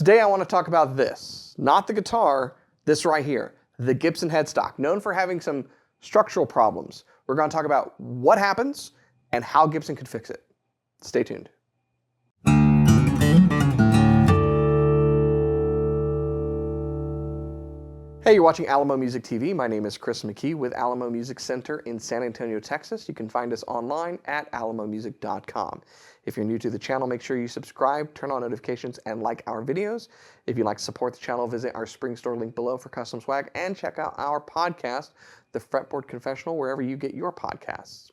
today I want to talk about this, not the guitar, this right here, the Gibson Headstock, known for having some structural problems. We're going to talk about what happens and how Gibson could fix it. Stay tuned. Hey, you're watching Alamo Music TV. My name is Chris McKee with Alamo Music Center in San Antonio, Texas. You can find us online at alamomusic.com. If you're new to the channel, make sure you subscribe, turn on notifications, and like our videos. If you'd like to support the channel, visit our spring store link below for custom swag, and check out our podcast, the Fretboard Confessional, wherever you get your podcasts.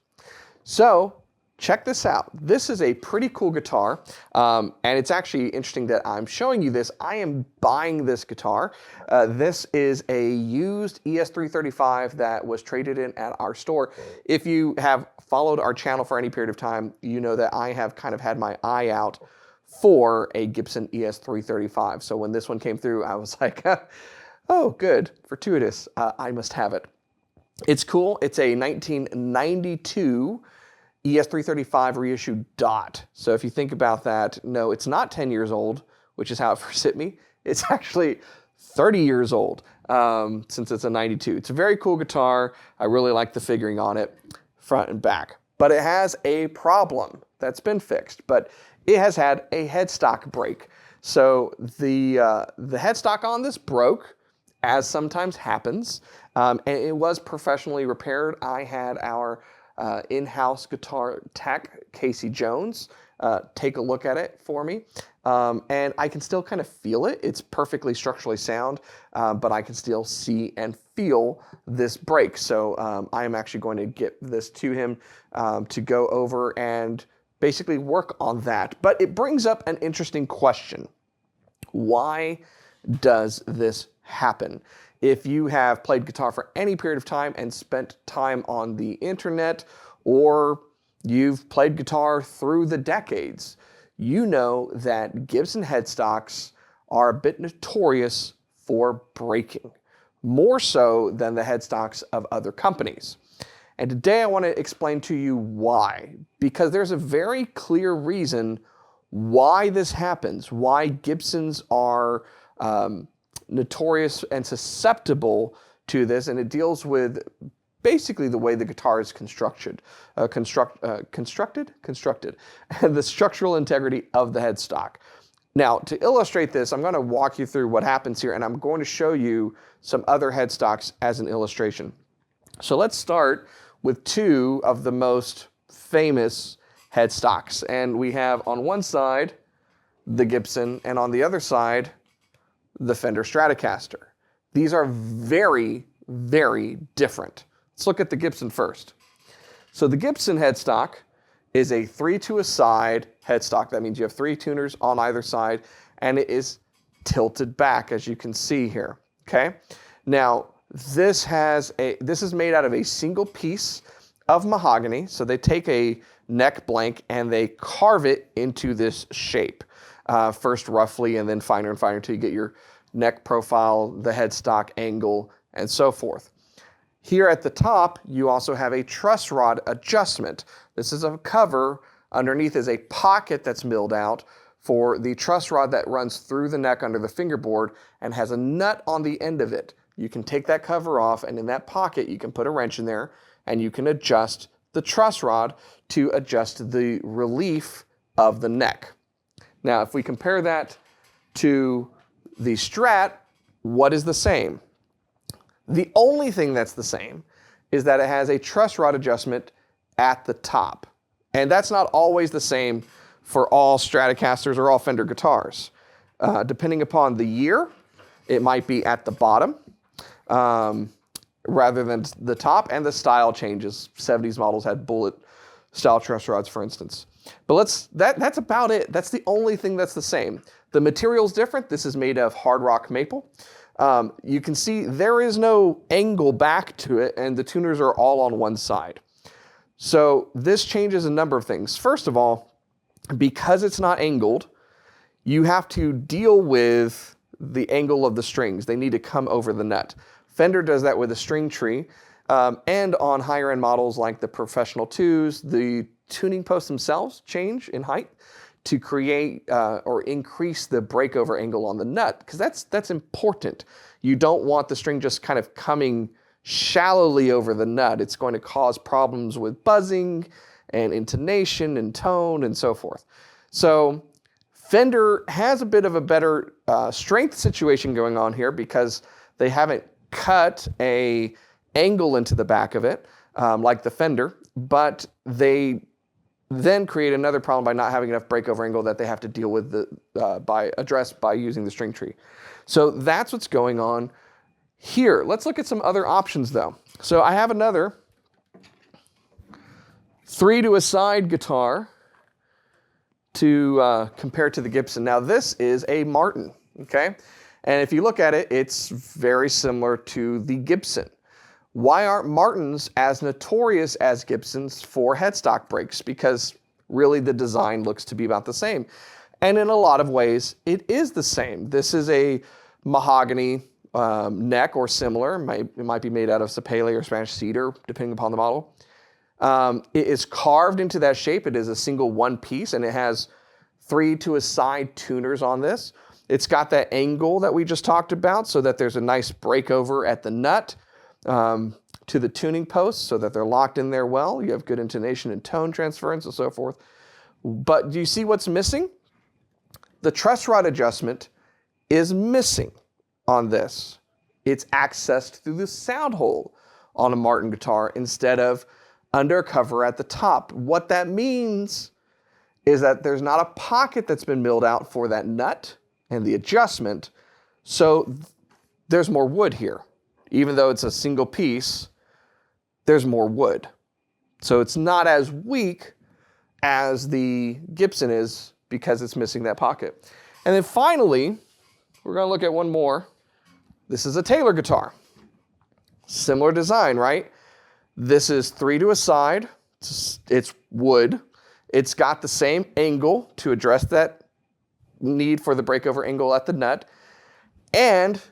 So, check this out. This is a pretty cool guitar, and it's actually interesting that I'm showing you this. I am buying this guitar. This is a used ES335 that was traded in at our store. If you have followed our channel for any period of time, you know that I have kind of had my eye out for a Gibson ES335. So when this one came through, I was like, oh, good, fortuitous. I must have it. It's cool. It's a 1992 ES335 reissued dot. So if you think about that, no, it's not 10 years old, which is how it first hit me. It's actually 30 years old since it's a 92. It's a very cool guitar. I really like the figuring on it, front and back. But it has a problem that's been fixed, but it has had a headstock break. So the headstock on this broke, as sometimes happens, and it was professionally repaired. I had our in-house guitar tech, Casey Jones, take a look at it for me. And I can still kind of feel it. It's perfectly structurally sound, but I can still see and feel this break. So I am actually going to get this to him to go over and basically work on that. But it brings up an interesting question. Why does this happen? If you have played guitar for any period of time and spent time on the internet, or you've played guitar through the decades, you know that Gibson headstocks are a bit notorious for breaking, more so than the headstocks of other companies. And today I want to explain to you why, because there's a very clear reason why this happens, why Gibsons are notorious and susceptible to this, and it deals with basically the way the guitar is constructed, and the structural integrity of the headstock. Now, to illustrate this, I'm going to walk you through what happens here, and I'm going to show you some other headstocks as an illustration. So let's start with two of the most famous headstocks, and we have on one side the Gibson, and on the other side the Fender Stratocaster. These are very, very different. Let's look at the Gibson first. So the Gibson headstock is a 3-to-a-side headstock. That means you have 3 tuners on either side, and it is tilted back, as you can see here. Okay. Now this is made out of a single piece of mahogany. So they take a neck blank and they carve it into this shape. First roughly and then finer and finer until you get your neck profile, the headstock angle, and so forth. Here at the top, you also have a truss rod adjustment. This is a cover. Underneath is a pocket that's milled out for the truss rod that runs through the neck under the fingerboard and has a nut on the end of it. You can take that cover off, and in that pocket, you can put a wrench in there, and you can adjust the truss rod to adjust the relief of the neck. Now, if we compare that to the Strat, what is the same? The only thing that's the same is that it has a truss rod adjustment at the top. And that's not always the same for all Stratocasters or all Fender guitars. Depending upon the year, it might be at the bottom rather than the top, and the style changes. 70s models had bullet style truss rods, for instance. But that's about it. That's the only thing that's the same. The material's different. This is made of hard rock maple. You can see there is no angle back to it, and the tuners are all on one side. So this changes a number of things. First of all, because it's not angled, you have to deal with the angle of the strings. They need to come over the nut. Fender does that with a string tree, and on higher end models like the Professional 2s, the tuning posts themselves change in height to create or increase the breakover angle on the nut, because that's important. You don't want the string just kind of coming shallowly over the nut. It's going to cause problems with buzzing and intonation and tone and so forth. So Fender has a bit of a better strength situation going on here because they haven't cut a angle into the back of it like the Fender, but they then create another problem by not having enough breakover angle that they have to deal with by using the string tree. So that's what's going on here. Let's look at some other options though. So I have another 3-to-a-side guitar to compare to the Gibson. Now this is a Martin, okay? And if you look at it, it's very similar to the Gibson. Why aren't Martins as notorious as Gibsons for headstock breaks? Because really the design looks to be about the same. And in a lot of ways, it is the same. This is a mahogany neck or similar. It might be made out of sapele or Spanish cedar, depending upon the model. It is carved into that shape. It is a single one piece, and it has 3-to-a-side tuners on this. It's got that angle that we just talked about so that there's a nice breakover at the nut to the tuning posts so that they're locked in there well. You have good intonation and tone transference and so forth. But do you see what's missing? The truss rod adjustment is missing on this. It's accessed through the sound hole on a Martin guitar instead of under cover at the top. What that means is that there's not a pocket that's been milled out for that nut and the adjustment, so there's more wood here. Even though it's a single piece, there's more wood. So it's not as weak as the Gibson is because it's missing that pocket. And then finally, we're going to look at one more. This is a Taylor guitar. Similar design, right? This is 3-to-a-side. It's wood. It's got the same angle to address that need for the breakover angle at the nut. And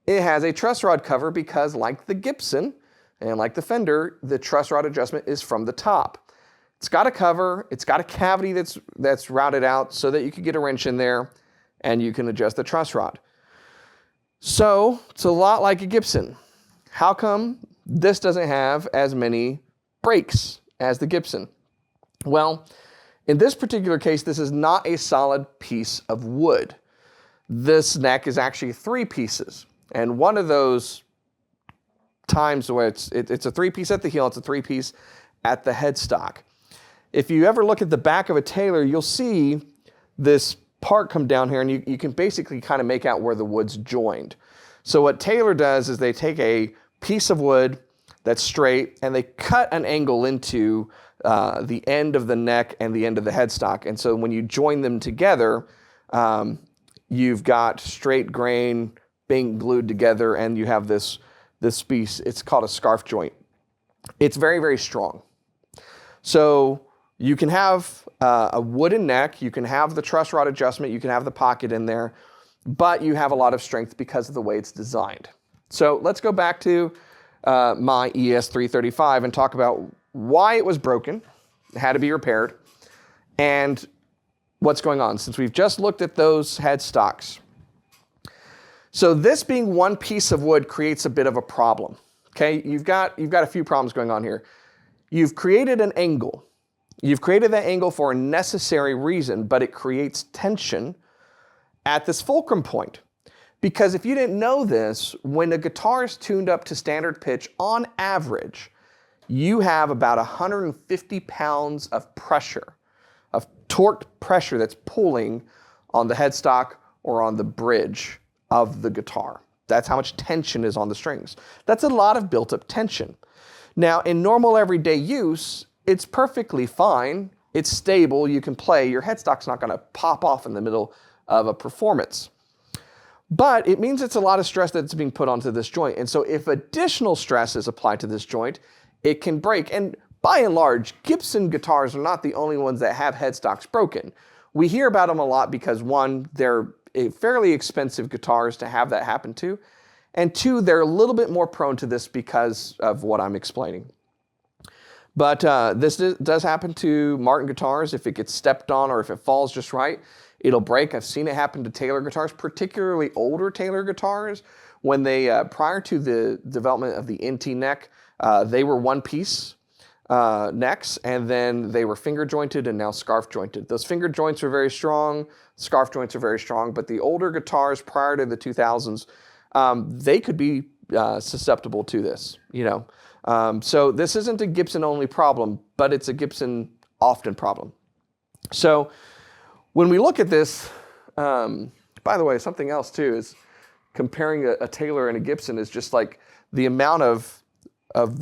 it has a truss rod cover because, like the Gibson and like the Fender, the truss rod adjustment is from the top. It's got a cover. It's got a cavity that's routed out so that you can get a wrench in there and you can adjust the truss rod. So it's a lot like a Gibson. How come this doesn't have as many breaks as the Gibson? Well, in this particular case, this is not a solid piece of wood. This neck is actually 3 pieces. And one of those times where it's a 3-piece at the heel, it's a 3-piece at the headstock. If you ever look at the back of a Taylor, you'll see this part come down here, and you can basically kind of make out where the wood's joined. So what Taylor does is they take a piece of wood that's straight, and they cut an angle into the end of the neck and the end of the headstock. And so when you join them together, you've got straight grain being glued together, and you have this piece. It's called a scarf joint. It's very, very strong. So you can have a wooden neck, you can have the truss rod adjustment, you can have the pocket in there, but you have a lot of strength because of the way it's designed. So let's go back to my ES335 and talk about why it was broken, it had to be repaired, and what's going on since we've just looked at those headstocks. So this being one piece of wood creates a bit of a problem. Okay, you've got a few problems going on here. You've created an angle. You've created that angle for a necessary reason, but it creates tension at this fulcrum point. Because if you didn't know this, when a guitar is tuned up to standard pitch, on average, you have about 150 pounds of pressure, of torqued pressure that's pulling on the headstock or on the bridge of the guitar. That's how much tension is on the strings. That's a lot of built-up tension. Now, in normal everyday use, it's perfectly fine. It's stable. You can play. Your headstock's not going to pop off in the middle of a performance. But it means it's a lot of stress that's being put onto this joint. And so if additional stress is applied to this joint, it can break. And by and large, Gibson guitars are not the only ones that have headstocks broken. We hear about them a lot because, one, they're fairly expensive guitars to have that happen to, and 2, they're a little bit more prone to this because of what I'm explaining. But this does happen to Martin guitars. If it gets stepped on or if it falls just right, it'll break. I've seen it happen to Taylor guitars, particularly older Taylor guitars. When they, prior to the development of the NT neck, they were one-piece necks, and then they were finger jointed and now scarf jointed. Those finger joints are very strong, scarf joints are very strong, but the older guitars prior to the 2000s, they could be susceptible to this, you know. So this isn't a Gibson only problem, but it's a Gibson often problem. So when we look at this, by the way, something else too is comparing a Taylor and a Gibson is just like the amount of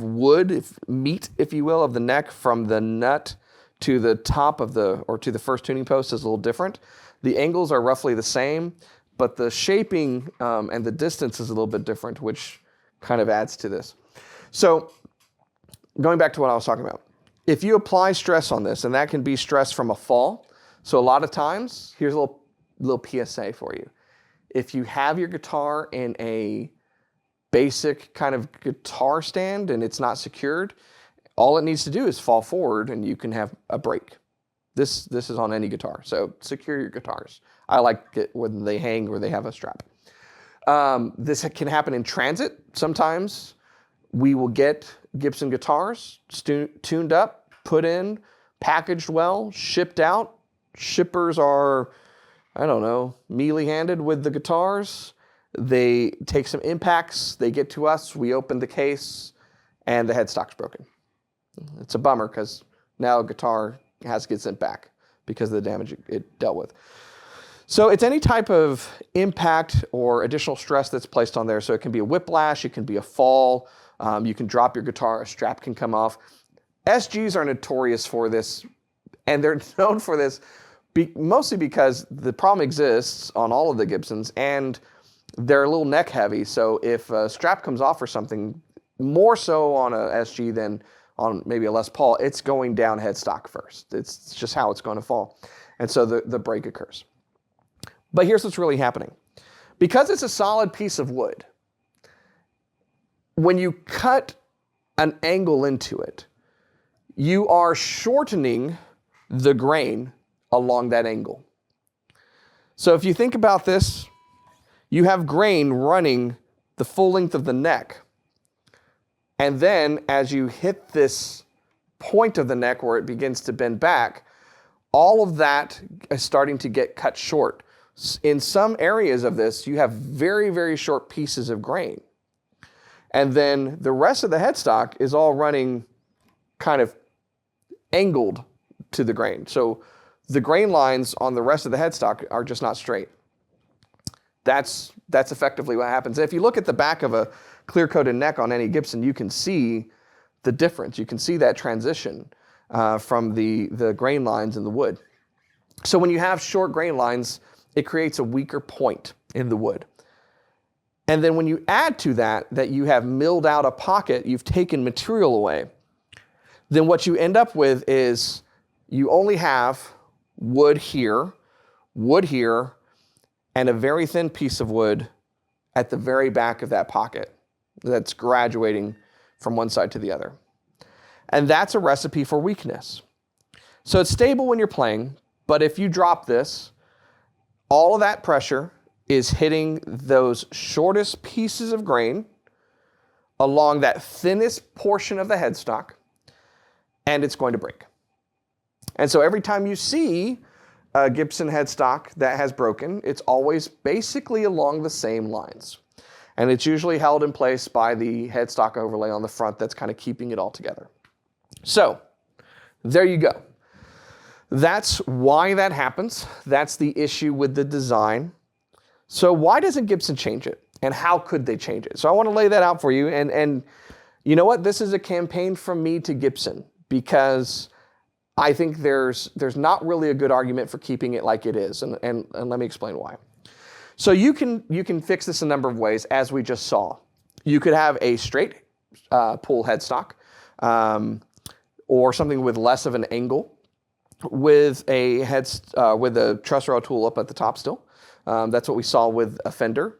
wood, meat, if you will, of the neck from the nut to the top of or to the first tuning post is a little different. The angles are roughly the same, but the shaping and the distance is a little bit different, which kind of adds to this. So going back to what I was talking about, if you apply stress on this, and that can be stress from a fall, so a lot of times, here's a little PSA for you. If you have your guitar in a basic kind of guitar stand and it's not secured, all it needs to do is fall forward and you can have a break. This is on any guitar, so secure your guitars. I like it when they hang or they have a strap. This can happen in transit. Sometimes we will get Gibson guitars tuned up, put in, packaged well, shipped out. Shippers are, I don't know, mealy-handed with the guitars. They take some impacts, they get to us, we open the case, and the headstock's broken. It's a bummer because now a guitar has to get sent back because of the damage it dealt with. So it's any type of impact or additional stress that's placed on there. So it can be a whiplash, it can be a fall, you can drop your guitar, a strap can come off. SGs are notorious for this, and they're known for this mostly because the problem exists on all of the Gibsons, and they're a little neck heavy. So if a strap comes off or something, more so on a SG than on maybe a Les Paul, it's going down headstock first. It's just how it's going to fall. And so the break occurs. But here's what's really happening. Because it's a solid piece of wood, when you cut an angle into it, you are shortening the grain along that angle. So if you think about this, you have grain running the full length of the neck. And then as you hit this point of the neck where it begins to bend back, all of that is starting to get cut short. In some areas of this, you have very, very short pieces of grain. And then the rest of the headstock is all running kind of angled to the grain. So the grain lines on the rest of the headstock are just not straight. That's effectively what happens. If you look at the back of a clear-coated neck on any Gibson, you can see the difference. You can see that transition from the grain lines in the wood. So when you have short grain lines, it creates a weaker point in the wood. And then when you add to that you have milled out a pocket, you've taken material away, then what you end up with is you only have wood here, and a very thin piece of wood at the very back of that pocket that's graduating from one side to the other. And that's a recipe for weakness. So it's stable when you're playing, but if you drop this, all of that pressure is hitting those shortest pieces of grain along that thinnest portion of the headstock, and it's going to break. And so every time you see a Gibson headstock that has broken, it's always basically along the same lines. And it's usually held in place by the headstock overlay on the front that's kind of keeping it all together. So there you go. That's why that happens. That's the issue with the design. So why doesn't Gibson change it? And how could they change it? So I want to lay that out for you. And you know what? This is a campaign from me to Gibson, because I think there's not really a good argument for keeping it like it is. And let me explain why. So you can fix this a number of ways, as we just saw. You could have a straight pull headstock, or something with less of an angle, with a truss rail tool up at the top still. That's what we saw with a Fender.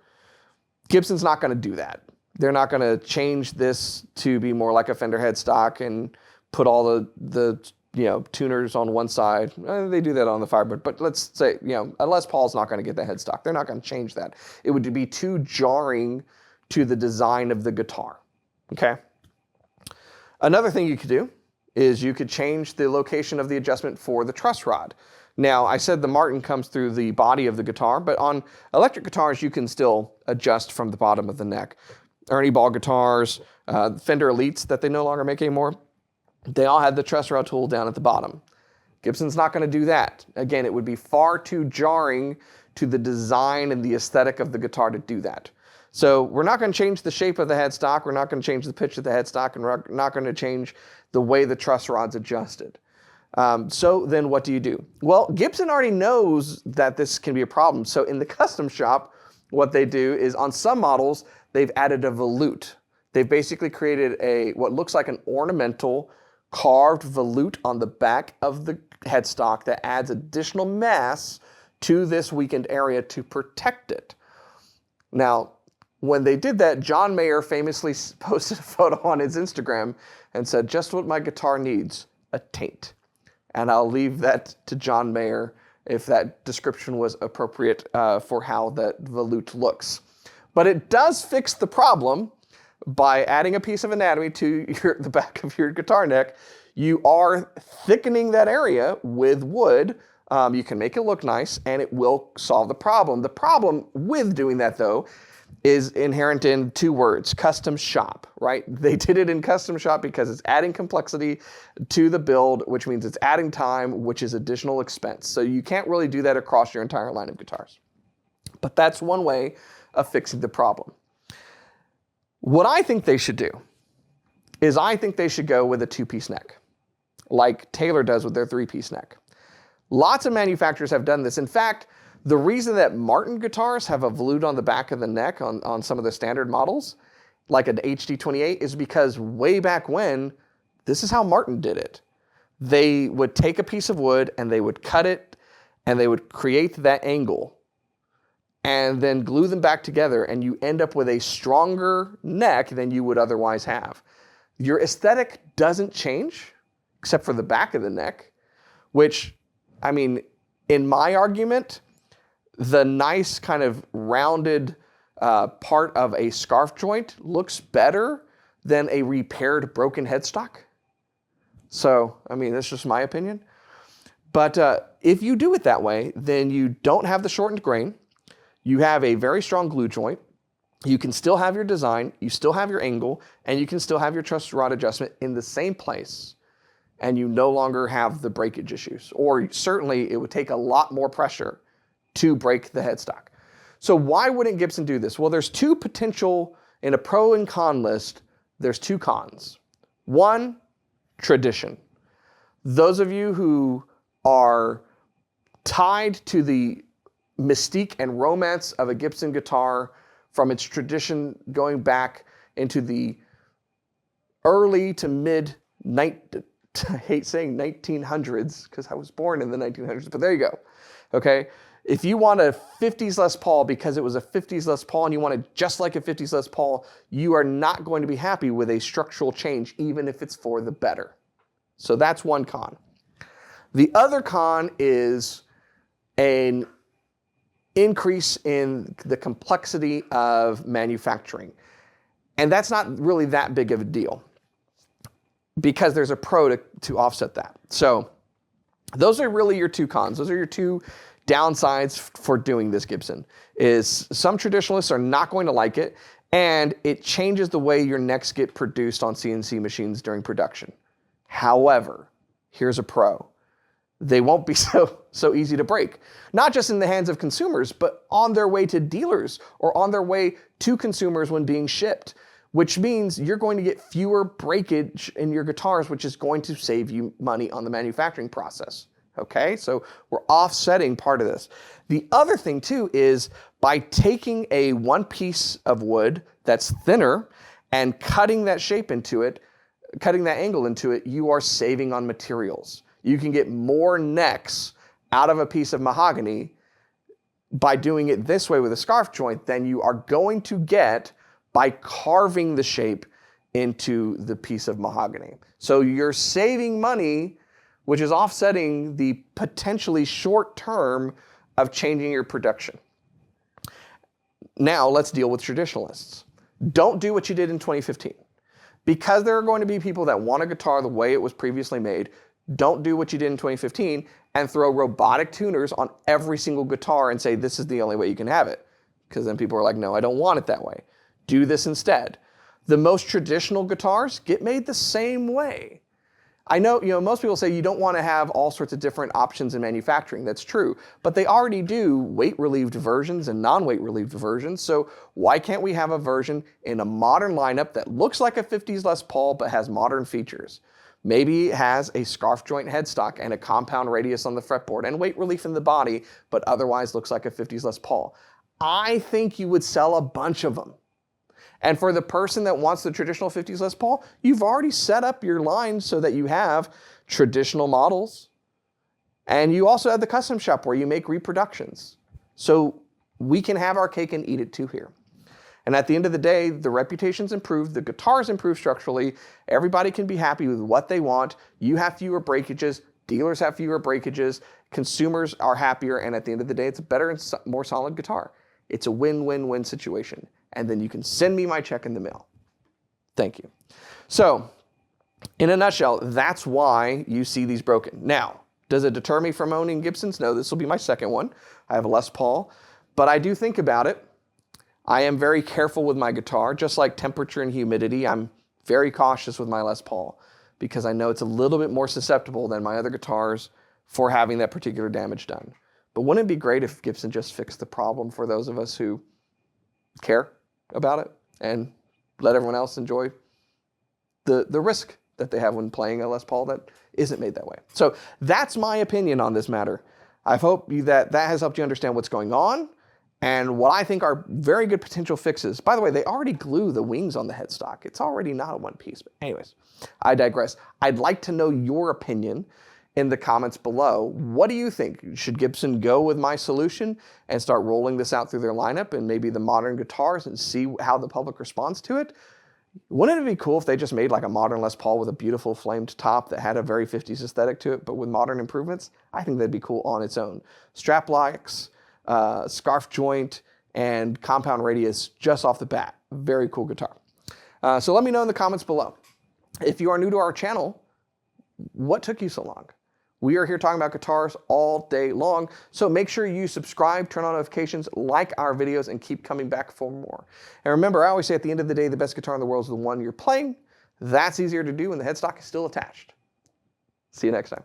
Gibson's not going to do that. They're not going to change this to be more like a Fender headstock and put all the tuners on one side. They do that on the Firebird, but let's say, a Les Paul's not going to get the headstock. They're not going to change that. It would be too jarring to the design of the guitar, okay? Another thing you could do is you could change the location of the adjustment for the truss rod. Now, I said the Martin comes through the body of the guitar, but on electric guitars, you can still adjust from the bottom of the neck. Ernie Ball guitars, Fender Elites that they no longer make anymore, they all had the truss rod tool down at the bottom. Gibson's not going to do that. Again, it would be far too jarring to the design and the aesthetic of the guitar to do that. So we're not going to change the shape of the headstock, we're not going to change the pitch of the headstock, and we're not going to change the way the truss rod's adjusted. So then what do you do? Well, Gibson already knows that this can be a problem. So in the custom shop, what they do is on some models, they've added a volute. They've basically created what looks like an ornamental carved volute on the back of the headstock that adds additional mass to this weakened area to protect it. Now, when they did that, John Mayer famously posted a photo on his Instagram and said, "Just what my guitar needs, a taint." And I'll leave that to John Mayer if that description was appropriate for how that volute looks. But it does fix the problem by adding a piece of anatomy to the back of your guitar neck. You are thickening that area with wood. You can make it look nice, and it will solve the problem. The problem with doing that, though, is inherent in two words: custom shop, right? They did it in custom shop because it's adding complexity to the build, which means it's adding time, which is additional expense. So you can't really do that across your entire line of guitars. But that's one way of fixing the problem. What I think they should do is I think they should go with a two-piece neck, like Taylor does with their three-piece neck. Lots of manufacturers have done this. In fact, the reason that Martin guitars have a volute on the back of the neck on some of the standard models, like an HD28, is because way back when, this is how Martin did it. They would take a piece of wood and they would cut it and they would create that angle and then glue them back together, and you end up with a stronger neck than you would otherwise have. Your aesthetic doesn't change except for the back of the neck, which, I mean, in my argument, the nice kind of rounded part of a scarf joint looks better than a repaired broken headstock. So, I mean, that's just my opinion. But if you do it that way, then you don't have the shortened grain. You have a very strong glue joint. You can still have your design, you still have your angle, and you can still have your truss rod adjustment in the same place, and you no longer have the breakage issues. Or certainly it would take a lot more pressure to break the headstock. So why wouldn't Gibson do this? Well, there's two potential, in a pro and con list, there's two cons. One, tradition. Those of you who are tied to the mystique and romance of a Gibson guitar from its tradition going back into the early to mid, I hate saying 1900s because I was born in the 1900s, but there you go, okay? If you want a 50s Les Paul because it was a 50s Les Paul and you want it just like a 50s Les Paul, you are not going to be happy with a structural change, even if it's for the better. So that's one con. The other con is an increase in the complexity of manufacturing. And that's not really that big of a deal because there's a pro to offset that. So those are really your two cons. Those are your two downsides for doing this Gibson. Is some traditionalists are not going to like it, and it changes the way your necks get produced on CNC machines during production. However, here's a pro. They won't be so easy to break. Not just in the hands of consumers, but on their way to dealers or on their way to consumers when being shipped, which means you're going to get fewer breakage in your guitars, which is going to save you money on the manufacturing process. Okay, so we're offsetting part of this. The other thing too is by taking a one piece of wood that's thinner and cutting that shape into it, cutting that angle into it, you are saving on materials. You can get more necks out of a piece of mahogany by doing it this way with a scarf joint than you are going to get by carving the shape into the piece of mahogany. So you're saving money, which is offsetting the potentially short term of changing your production. Now let's deal with traditionalists. Don't do what you did in 2015. Because there are going to be people that want a guitar the way it was previously made, don't do what you did in 2015 and throw robotic tuners on every single guitar and say this is the only way you can have it. Because then people are like, no, I don't want it that way. Do this instead. The most traditional guitars get made the same way. I know, most people say you don't want to have all sorts of different options in manufacturing. That's true. But they already do weight-relieved versions and non-weight-relieved versions. So why can't we have a version in a modern lineup that looks like a 50s Les Paul but has modern features? Maybe it has a scarf joint headstock and a compound radius on the fretboard and weight relief in the body, but otherwise looks like a 50s Les Paul. I think you would sell a bunch of them. And for the person that wants the traditional 50s Les Paul, you've already set up your line so that you have traditional models. And you also have the custom shop where you make reproductions. So we can have our cake and eat it too here. And at the end of the day, the reputation's improved, the guitar's improved structurally, everybody can be happy with what they want. You have fewer breakages, dealers have fewer breakages, consumers are happier, and at the end of the day, it's a better and more solid guitar. It's a win-win-win situation. And then you can send me my check in the mail. Thank you. So, in a nutshell, that's why you see these broken. Now, does it deter me from owning Gibsons? No, this will be my second one. I have a Les Paul, but I do think about it. I am very careful with my guitar, just like temperature and humidity. I'm very cautious with my Les Paul because I know it's a little bit more susceptible than my other guitars for having that particular damage done. But wouldn't it be great if Gibson just fixed the problem for those of us who care about it and let everyone else enjoy the risk that they have when playing a Les Paul that isn't made that way? So that's my opinion on this matter. I hope that has helped you understand what's going on and what I think are very good potential fixes. By the way, they already glue the wings on the headstock. It's already not a one piece. But anyways, I digress. I'd like to know your opinion in the comments below. What do you think? Should Gibson go with my solution and start rolling this out through their lineup and maybe the modern guitars and see how the public responds to it? Wouldn't it be cool if they just made like a modern Les Paul with a beautiful flamed top that had a very 50s aesthetic to it, but with modern improvements? I think that'd be cool on its own. Strap locks, scarf joint, and compound radius just off the bat. Very cool guitar. So let me know in the comments below. If you are new to our channel, what took you so long? We are here talking about guitars all day long, so make sure you subscribe, turn on notifications, like our videos, and keep coming back for more. And remember, I always say at the end of the day, the best guitar in the world is the one you're playing. That's easier to do when the headstock is still attached. See you next time.